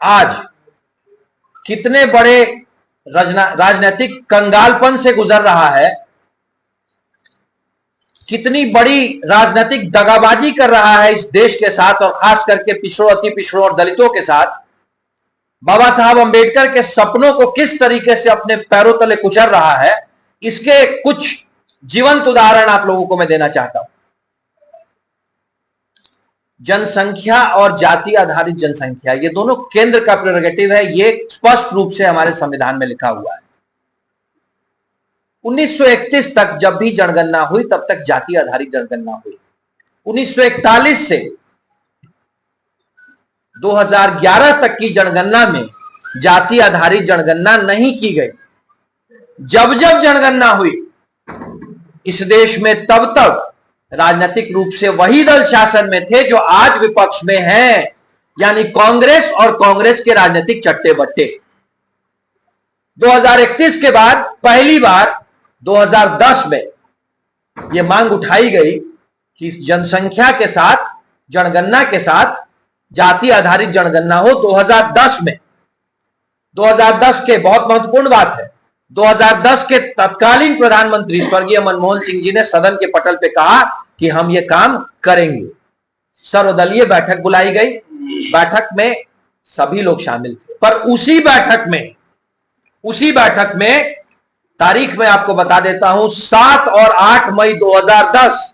आज कितने बड़े राजनीतिक कंगालपन से गुजर रहा है, कितनी बड़ी राजनीतिक दगाबाजी कर रहा है इस देश के साथ, और खास करके पिछड़ों, अति पिछड़ों और दलितों के साथ। बाबा साहब अंबेडकर के सपनों को किस तरीके से अपने पैरों तले कुचल रहा है, इसके कुछ जीवंत उदाहरण आप लोगों को मैं देना चाहता हूं। जनसंख्या और जाति आधारित जनसंख्या, ये दोनों केंद्र का प्रेरोगेटिव है, ये स्पष्ट रूप से हमारे संविधान में लिखा हुआ है। 1931 तक जब भी जनगणना हुई तब तक जाति आधारित जनगणना हुई। 1941 से 2011 तक की जनगणना में जाति आधारित जनगणना नहीं की गई। जब जब जनगणना हुई इस देश में, तब तब राजनीतिक रूप से वही दल शासन में थे जो आज विपक्ष में हैं, यानी कांग्रेस और कांग्रेस के राजनीतिक चट्टे बट्टे। 2031 के बाद पहली बार 2010 में यह मांग उठाई गई कि जनसंख्या के साथ, जनगणना के साथ जाति आधारित जनगणना हो 2010 में। 2010 के बहुत महत्वपूर्ण बात है, 2010 के तत्कालीन प्रधानमंत्री स्वर्गीय मनमोहन सिंह जी ने सदन के पटल पे कहा कि हम ये काम करेंगे। सर्वदलीय बैठक बुलाई गई, बैठक में सभी लोग शामिल थे, पर उसी बैठक में तारीख में आपको बता देता हूं, 7 और 8 मई 2010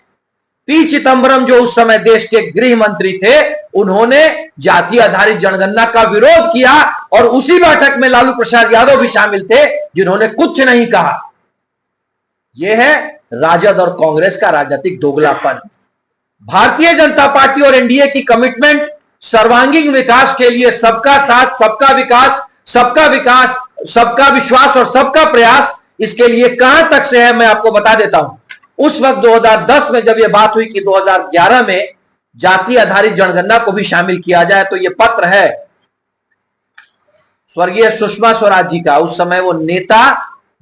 पी चिदंबरम जो उस समय देश के गृह मंत्री थे, उन्होंने जाति आधारित जनगणना का विरोध किया, और उसी बैठक में लालू प्रसाद यादव भी शामिल थे जिन्होंने कुछ नहीं कहा। यह है राजद और कांग्रेस का राजनीतिक दोगलापन। भारतीय जनता पार्टी और एनडीए की कमिटमेंट सर्वांगीण विकास के लिए, सबका साथ, सबका विकास, सबका विश्वास और सबका प्रयास, इसके लिए कहां तक से है मैं आपको बता देता हूं। उस वक्त 2010 में जब यह बात हुई कि 2011 में जाति आधारित जनगणना को भी शामिल किया जाए, तो यह पत्र है स्वर्गीय सुषमा स्वराज जी का। उस समय वो नेता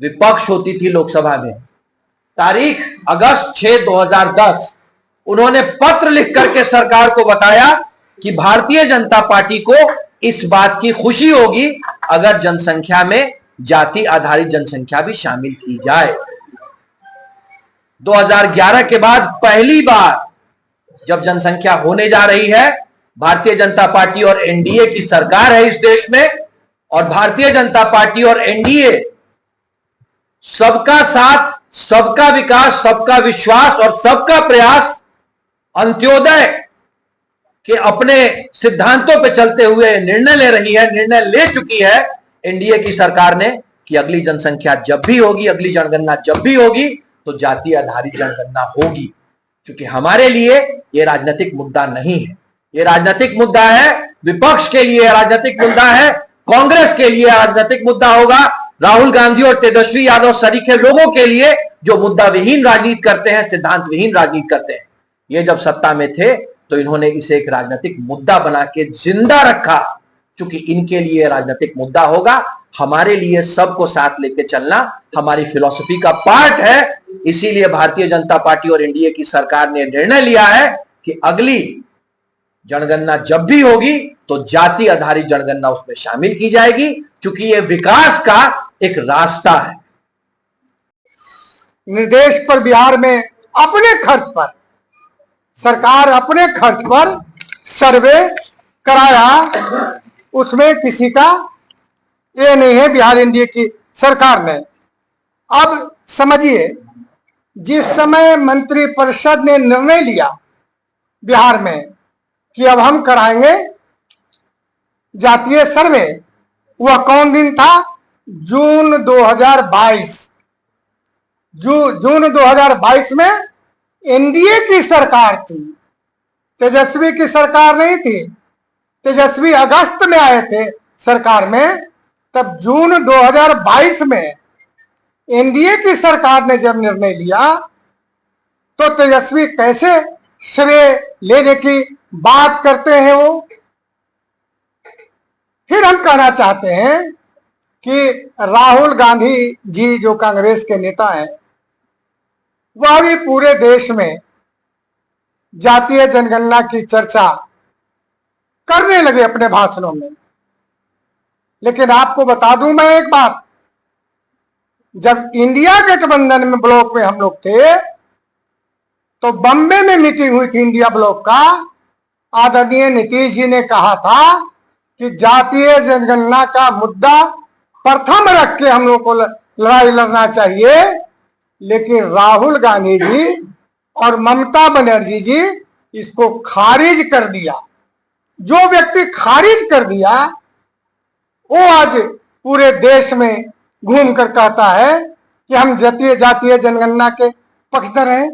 विपक्ष होती थी लोकसभा में। तारीख अगस्त 6, 2010, उन्होंने पत्र लिख करके सरकार को बताया कि भारतीय जनता पार्टी को इस बात की खुशी होगी अगर जनसंख्या में जाति आधारित जनसंख्या भी शामिल की जाए। 2011 के बाद पहली बार जब जनसंख्या होने जा रही है, भारतीय जनता पार्टी और एनडीए की सरकार है इस देश में, और भारतीय जनता पार्टी और एनडीए सबका साथ, सबका विकास, सबका विश्वास और सबका प्रयास, अंत्योदय के अपने सिद्धांतों पर चलते हुए निर्णय ले रही है, निर्णय ले चुकी है एनडीए की सरकार ने कि अगली जनसंख्या जब भी होगी, अगली जनगणना जब भी होगी, तो जाति आधारित जनगणना होगी। क्योंकि हमारे लिए यह राजनीतिक मुद्दा नहीं है, यह राजनीतिक मुद्दा है विपक्ष के लिए, राजनीतिक मुद्दा है कांग्रेस के लिए, राजनीतिक मुद्दा होगा राहुल गांधी और तेजस्वी यादव सरीखे लोगों के लिए जो मुद्दा विहीन राजनीति करते हैं, सिद्धांत विहीन राजनीति करते हैं। ये जब सत्ता में थे तो इन्होंने इसे एक राजनीतिक मुद्दा बना के जिंदा रखा। चूंकि इनके लिए राजनीतिक मुद्दा होगा, हमारे लिए सबको साथ लेके चलना हमारी फिलॉसफी का पार्ट है। इसीलिए भारतीय जनता पार्टी और एनडीए की सरकार ने निर्णय लिया है कि अगली जनगणना जब भी होगी तो जाति आधारित जनगणना उसमें शामिल की जाएगी, क्योंकि यह विकास का एक रास्ता है। निर्देश पर बिहार में अपने खर्च पर, सरकार अपने खर्च पर सर्वे कराया, उसमें किसी का ये नहीं है। बिहार एनडीए की सरकार ने, अब समझिए, जिस समय मंत्रिपरिषद ने निर्णय लिया बिहार में कि अब हम कराएंगे जातीय सर्वे, वह कौन दिन था? जून 2022। जून 2022 में एनडीए की सरकार थी, तेजस्वी की सरकार नहीं थी। तेजस्वी अगस्त में आए थे सरकार में, तब जून 2022 में एनडीए की सरकार ने जब निर्णय लिया तो तेजस्वी कैसे श्रेय लेने की बात करते हैं वो। फिर हम कहना चाहते हैं कि राहुल गांधी जी जो कांग्रेस के नेता हैं, वह भी पूरे देश में जातीय जनगणना की चर्चा करने लगे अपने भाषणों में। लेकिन आपको बता दूं मैं एक बात, जब इंडिया गठबंधन में ब्लॉक में हम लोग थे तो बम्बे में मीटिंग हुई थी इंडिया ब्लॉक का। आदरणीय नीतीश जी ने कहा था कि जातीय जनगणना का मुद्दा प्रथम रख के हम लोग को लड़ाई लड़ना चाहिए, लेकिन राहुल गांधी जी और ममता बनर्जी जी इसको खारिज कर दिया। जो व्यक्ति खारिज कर दिया वो आज पूरे देश में घूम कर कहता है कि हम जातीय जनगणना के पक्षधर हैं।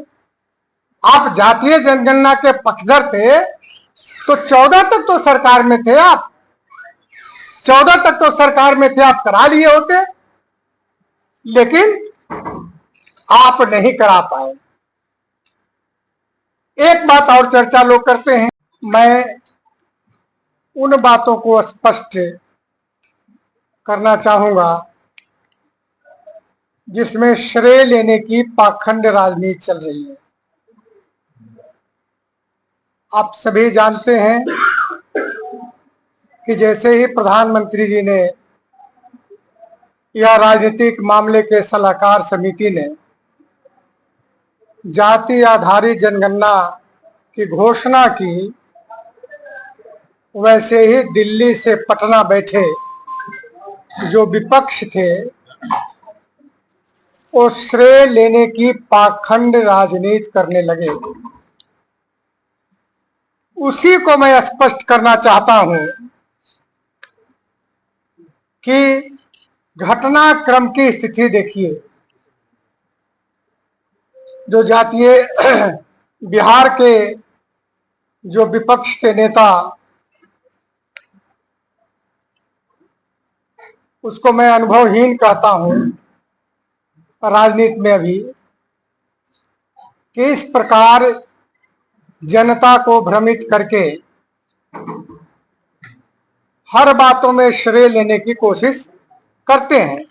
आप जातीय जनगणना के पक्षधर थे तो 14 तक तो सरकार में थे, आप 14 तक तो सरकार में थे, आप करा लिए होते, लेकिन आप नहीं करा पाए। एक बात और चर्चा लोग करते हैं, मैं उन बातों को स्पष्ट करना चाहूंगा जिसमें श्रेय लेने की पाखंड राजनीति चल रही है। आप सभी जानते हैं कि जैसे ही प्रधानमंत्री जी ने या राजनीतिक मामले के सलाहकार समिति ने जाति आधारित जनगणना की घोषणा की, वैसे ही दिल्ली से पटना बैठे जो विपक्ष थे वो श्रेय लेने की पाखंड राजनीति करने लगे। उसी को मैं स्पष्ट करना चाहता हूं कि घटनाक्रम की स्थिति देखिए। जो जातीय बिहार के जो विपक्ष के नेता, उसको मैं अनुभवहीन कहता हूं राजनीति में अभी, कि इस प्रकार जनता को भ्रमित करके हर बातों में श्रेय लेने की कोशिश करते हैं।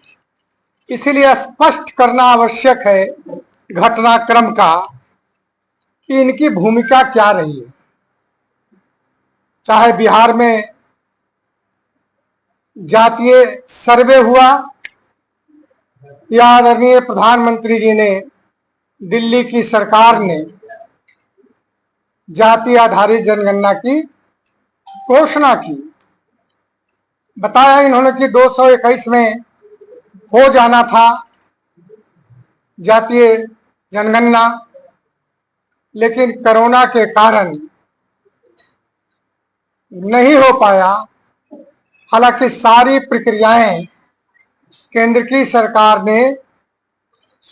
इसलिए स्पष्ट करना आवश्यक है घटनाक्रम का कि इनकी भूमिका क्या रही है। चाहे बिहार में जातीय सर्वे हुआ या आदरणीय प्रधानमंत्री जी ने, दिल्ली की सरकार ने जाति आधारित जनगणना की घोषणा की, बताया इन्होंने कि 221 में हो जाना था जातीय जनगणना, लेकिन कोरोना के कारण नहीं हो पाया। हालांकि सारी प्रक्रियाएं केंद्र की सरकार ने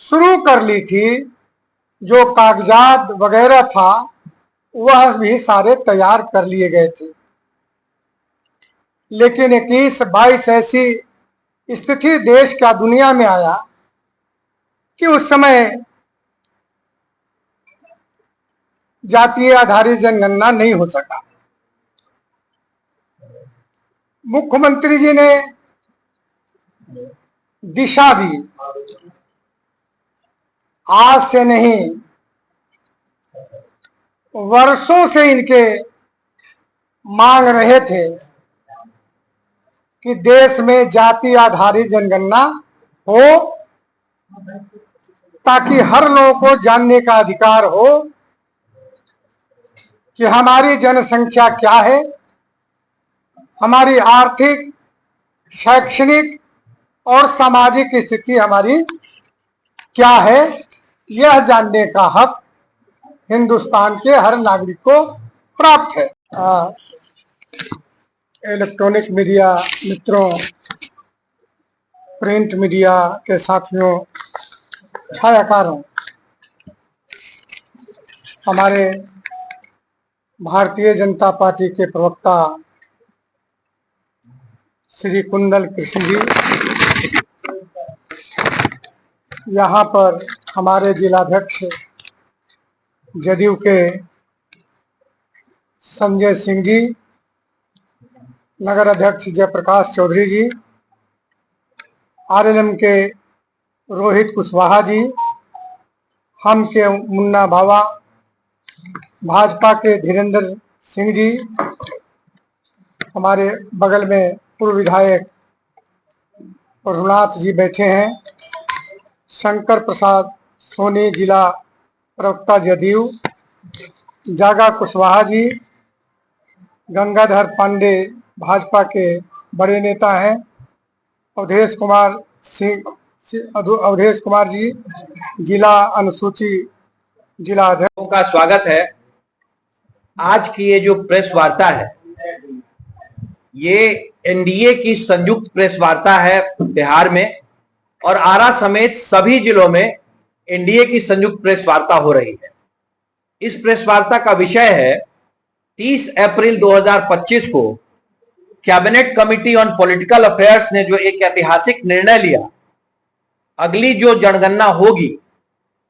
शुरू कर ली थी, जो कागजात वगैरह था वह भी सारे तैयार कर लिए गए थे, लेकिन 21-22 ऐसी स्थिति देश का दुनिया में आया कि उस समय जातीय आधारित जनगणना नहीं हो सका। मुख्यमंत्री जी ने दिशा दी, आज से नहीं वर्षों से इनके मांग रहे थे कि देश में जाति आधारित जनगणना हो, ताकि हर लोगों को जानने का अधिकार हो कि हमारी जनसंख्या क्या है, हमारी आर्थिक, शैक्षणिक और सामाजिक स्थिति हमारी क्या है। यह जानने का हक हिंदुस्तान के हर नागरिक को प्राप्त है। इलेक्ट्रॉनिक मीडिया मित्रों, प्रिंट मीडिया के साथियों, छायाकारों, हमारे भारतीय जनता पार्टी के प्रवक्ता श्री कुंदन कृष्ण जी, यहाँ पर हमारे जिलाध्यक्ष जदयू के संजय सिंह जी, नगर अध्यक्ष जयप्रकाश चौधरी जी, आरएलएम के रोहित कुशवाहा जी, हम के मुन्ना बाबा, भाजपा के धीरेन्द्र सिंह जी, हमारे बगल में पूर्व विधायक रघुनाथ जी बैठे हैं, शंकर प्रसाद सोनी जिला प्रवक्ता जदयू, जागा कुशवाहा जी, गंगाधर पांडे भाजपा के बड़े नेता हैं, अवधेश कुमार जी जिला अनुसूची जिला अध्यक्ष का स्वागत है। आज की ये जो प्रेस वार्ता है, ये एनडीए की संयुक्त प्रेस वार्ता है बिहार में, और आरा समेत सभी जिलों में एनडीए की संयुक्त प्रेस वार्ता हो रही है। इस प्रेस वार्ता का विषय है 30 अप्रैल 2025 को cabinet committee on political affairs ने जो एक ऐतिहासिक निर्णय लिया, अगली जो जनगणना होगी,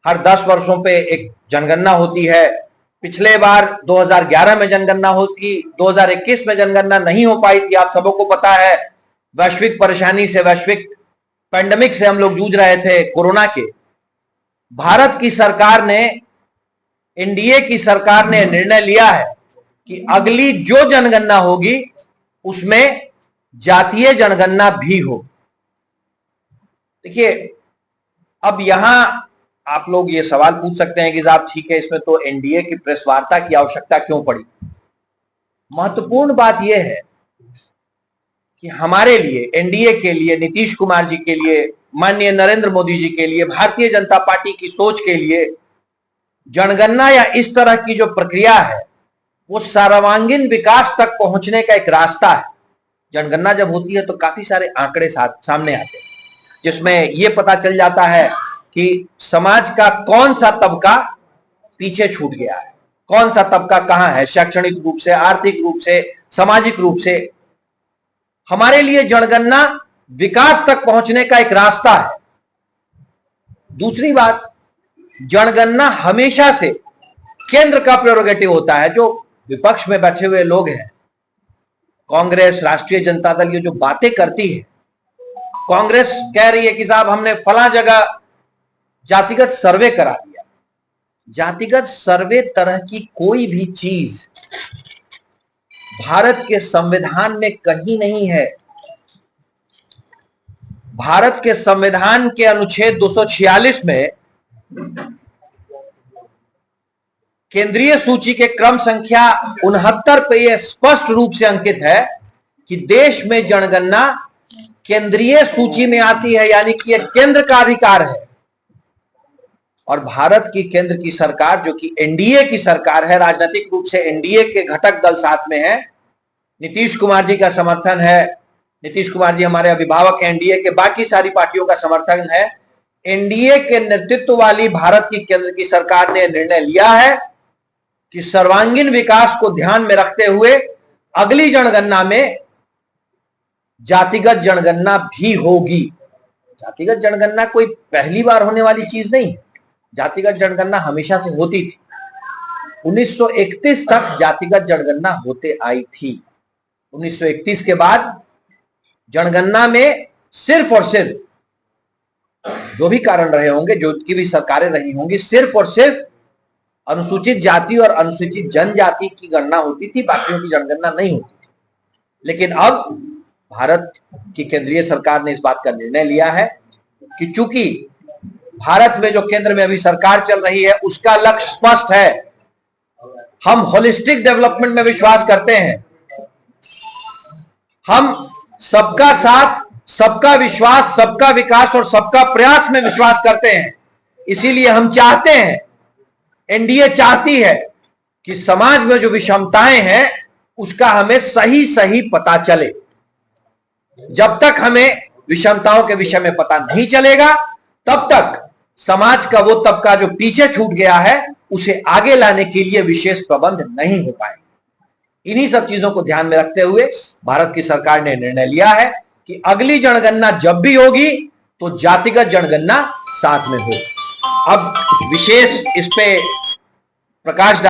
हर 10 वर्षों पे एक जनगणना होती है। पिछले बार 2011 में जनगणना होती, 2021 में जनगणना नहीं हो पाई थी। आप सबों को पता है, वैश्विक परेशानी से, वैश्विक पैंडेमिक से हम लोग जूझ रहे थे, कोरोना के। भारत की सरकार ने, एनडीए की सरकार ने निर्णय लिया है कि अगली जो जनगणना होगी उसमें जातीय जनगणना भी हो। देखिए, अब यहां आप लोग ये सवाल पूछ सकते हैं कि साहब ठीक है, इसमें तो एनडीए की प्रेस वार्ता की आवश्यकता क्यों पड़ी। महत्वपूर्ण बात यह है कि हमारे लिए, एनडीए के लिए, नीतीश कुमार जी के लिए, माननीय नरेंद्र मोदी जी के लिए, भारतीय जनता पार्टी की सोच के लिए जनगणना या इस तरह की जो प्रक्रिया है वो सर्वांगीण विकास तक पहुंचने का एक रास्ता है। जनगणना जब होती है तो काफी सारे आंकड़े सामने आते हैं, जिसमें यह पता चल जाता है कि समाज का कौन सा तबका पीछे छूट गया है, कौन सा तबका कहां है, शैक्षणिक रूप से, आर्थिक रूप से, सामाजिक रूप से। हमारे लिए जनगणना विकास तक पहुंचने का एक रास्ता है। दूसरी बात, जनगणना हमेशा से केंद्र का प्रेरोगेटिव होता है। जो विपक्ष में बैठे हुए लोग हैं, कांग्रेस, राष्ट्रीय जनता दल, ये जो बातें करती है, कांग्रेस कह रही है कि साहब हमने फला जगह जातिगत सर्वे करा दिया। जातिगत सर्वे तरह की कोई भी चीज भारत के संविधान में कहीं नहीं है। भारत के संविधान के अनुच्छेद 246 में केंद्रीय सूची के क्रम संख्या 69 पे यह स्पष्ट रूप से अंकित है कि देश में जनगणना केंद्रीय सूची में आती है, यानी कि यह केंद्र का अधिकार है। और भारत की केंद्र की सरकार, जो कि एनडीए की सरकार है, राजनीतिक रूप से एनडीए के घटक दल साथ में है, नीतीश कुमार जी का समर्थन है, नीतीश कुमार जी हमारे अभिभावक हैं, एनडीए के बाकी सारी पार्टियों का समर्थन है। एनडीए के नेतृत्व वाली भारत की केंद्र की सरकार ने निर्णय लिया है कि सर्वांगीण विकास को ध्यान में रखते हुए अगली जनगणना में जातिगत जनगणना भी होगी। जातिगत जनगणना कोई पहली बार होने वाली चीज नहीं है, जातिगत जनगणना हमेशा से होती थी। 1931 तक जातिगत जनगणना होते आई थी। 1931 के बाद जनगणना में सिर्फ और सिर्फ, जो भी कारण रहे होंगे, जो की भी सरकारें रही होंगी, सिर्फ और सिर्फ अनुसूचित जाति और अनुसूचित जनजाति की गणना होती थी, बाकियों की जनगणना नहीं होती थी। लेकिन अब भारत की केंद्रीय सरकार ने इस बात का निर्णय लिया है कि चूंकि भारत में जो केंद्र में अभी सरकार चल रही है उसका लक्ष्य स्पष्ट है, हम होलिस्टिक डेवलपमेंट में विश्वास करते हैं, हम सबका साथ, सबका विश्वास, सबका विकास और सबका प्रयास में विश्वास करते हैं। इसीलिए हम चाहते हैं, एनडीए चाहती है कि समाज में जो विषमताएं हैं उसका हमें सही सही पता चले। जब तक हमें विषमताओं के विषय में पता नहीं चलेगा, तब तक समाज का वो तबका जो पीछे छूट गया है उसे आगे लाने के लिए विशेष प्रबंध नहीं हो पाए। इन्हीं सब चीजों को ध्यान में रखते हुए भारत की सरकार ने निर्णय लिया है कि अगली जनगणना जब भी होगी तो जातिगत जनगणना साथ में हो। अब विशेष इस पे प्रकाश